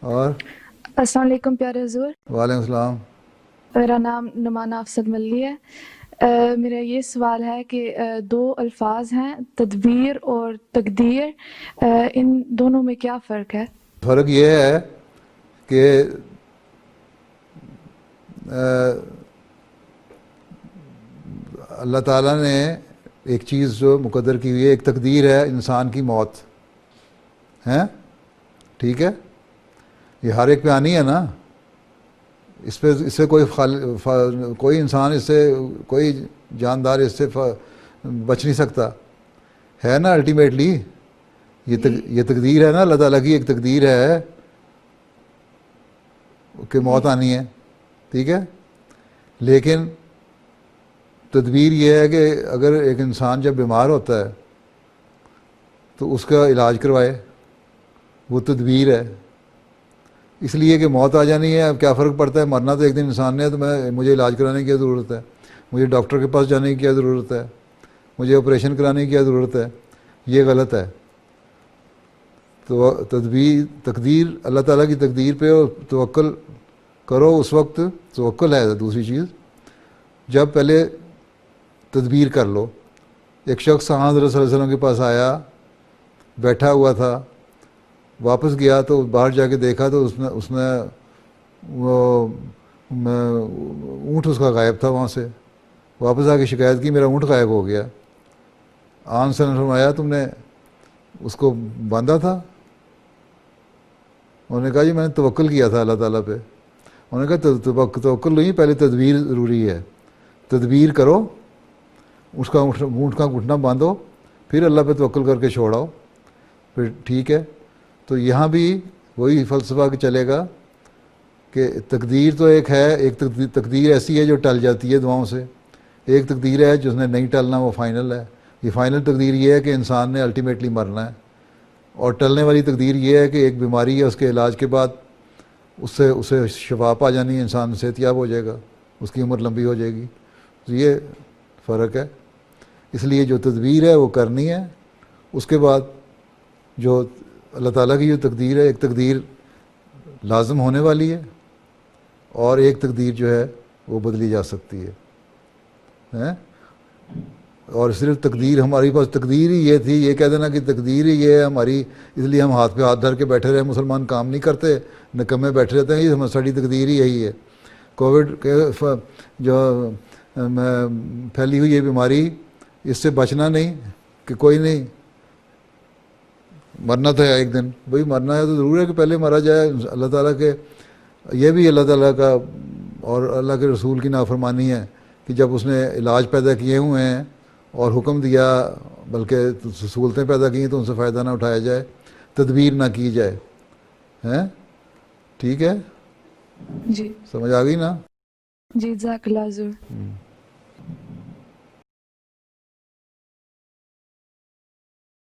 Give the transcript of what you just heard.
اور السلام علیکم پیارے حضور، وعلیکم السلام. میرا نام نعمانہ افضل ملی ہے. میرا یہ سوال ہے کہ دو الفاظ ہیں تدبیر اور تقدیر، ان دونوں میں کیا فرق ہے؟ فرق یہ ہے کہ اللہ تعالیٰ نے ایک چیز جو مقدر کی ہوئی ہے، ایک تقدیر ہے انسان کی موت ہے، ٹھیک ہے. یہ ہر ایک پہ آنی ہے نا، اس سے کوئی انسان اس سے، کوئی جاندار اس سے بچ نہیں سکتا ہے نا. الٹیمیٹلی یہ تقدیر ہے نا، اللہ تعالیٰ کی ایک تقدیر ہے کہ موت آنی ہے، ٹھیک ہے. لیکن تدبیر یہ ہے کہ اگر ایک انسان جب بیمار ہوتا ہے تو اس کا علاج کروائے، وہ تدبیر ہے. اس لیے کہ موت آ جانی ہے، اب کیا فرق پڑتا ہے، مرنا تو ایک دن انسان نے ہے، تو مجھے علاج کرانے کی کیا ضرورت ہے، مجھے ڈاکٹر کے پاس جانے کی کیا ضرورت ہے، مجھے آپریشن کرانے کی کیا ضرورت ہے. یہ غلط ہے. تو تقدیر اللہ تعالیٰ کی تقدیر پہ توکل کرو. اس وقت توکل ہے دوسری چیز جب پہلے تدبیر کر لو. ایک شخص حضرت صلی اللہ علیہ وسلم کے پاس آیا، بیٹھا ہوا تھا، واپس گیا تو باہر جا کے دیکھا تو اس نے وہ اونٹ اس کا غائب تھا. وہاں سے واپس آ کے شکایت کی، میرا اونٹ غائب ہو گیا. آن سے فرمایا تم نے اس کو باندھا تھا؟ انہوں نے کہا جی میں نے توکل کیا تھا اللہ تعالیٰ پہ. انہوں نے کہا توکل نہیں، پہلے تدبیر ضروری ہے. تدبیر کرو، اس کا اونٹ کا گھٹنا باندھو، پھر اللہ پہ توکل کر کے چھوڑاؤ، پھر ٹھیک ہے. تو یہاں بھی وہی فلسفہ چلے گا کہ تقدیر تو ایک ہے، ایک تقدیر ایسی ہے جو ٹل جاتی ہے دعاؤں سے، ایک تقدیر ہے جس نے نہیں ٹلنا، وہ فائنل ہے. یہ فائنل تقدیر یہ ہے کہ انسان نے الٹیمیٹلی مرنا ہے. اور ٹلنے والی تقدیر یہ ہے کہ ایک بیماری ہے، اس کے علاج کے بعد اسے شفا پا جانی ہے، انسان صحت یاب ہو جائے گا، اس کی عمر لمبی ہو جائے گی. تو یہ فرق ہے. اس لیے جو تدبیر ہے وہ کرنی ہے. اس کے بعد جو اللہ تعالیٰ کی جو تقدیر ہے، ایک تقدیر لازم ہونے والی ہے اور ایک تقدیر جو ہے وہ بدلی جا سکتی ہے. اور صرف تقدیر، ہماری پاس تقدیر ہی یہ تھی، یہ کہہ دینا کہ تقدیر ہی یہ ہے ہماری، اس لیے ہم ہاتھ پہ ہاتھ دھر کے بیٹھے رہے، مسلمان کام نہیں کرتے، نکمے بیٹھے رہتے ہیں، یہ ساری تقدیر ہی یہی ہے. کووڈ کے جو پھیلی ہوئی یہ بیماری، اس سے بچنا نہیں کہ کوئی نہیں، مرنا تو ہے ایک دن. بھئی مرنا ہے تو ضرور ہے کہ پہلے مرا جائے. اللہ تعالیٰ کے یہ بھی اللہ تعالیٰ کا اور اللہ کے رسول کی نافرمانی ہے کہ جب اس نے علاج پیدا کیے ہوئے ہیں اور حکم دیا، بلکہ سہولتیں پیدا کی ہیں تو ان سے فائدہ نہ اٹھایا جائے، تدبیر نہ کی جائے. ہیں ٹھیک ہے، جی سمجھ آ گئی نا؟ جی، جزاک اللہ حضور.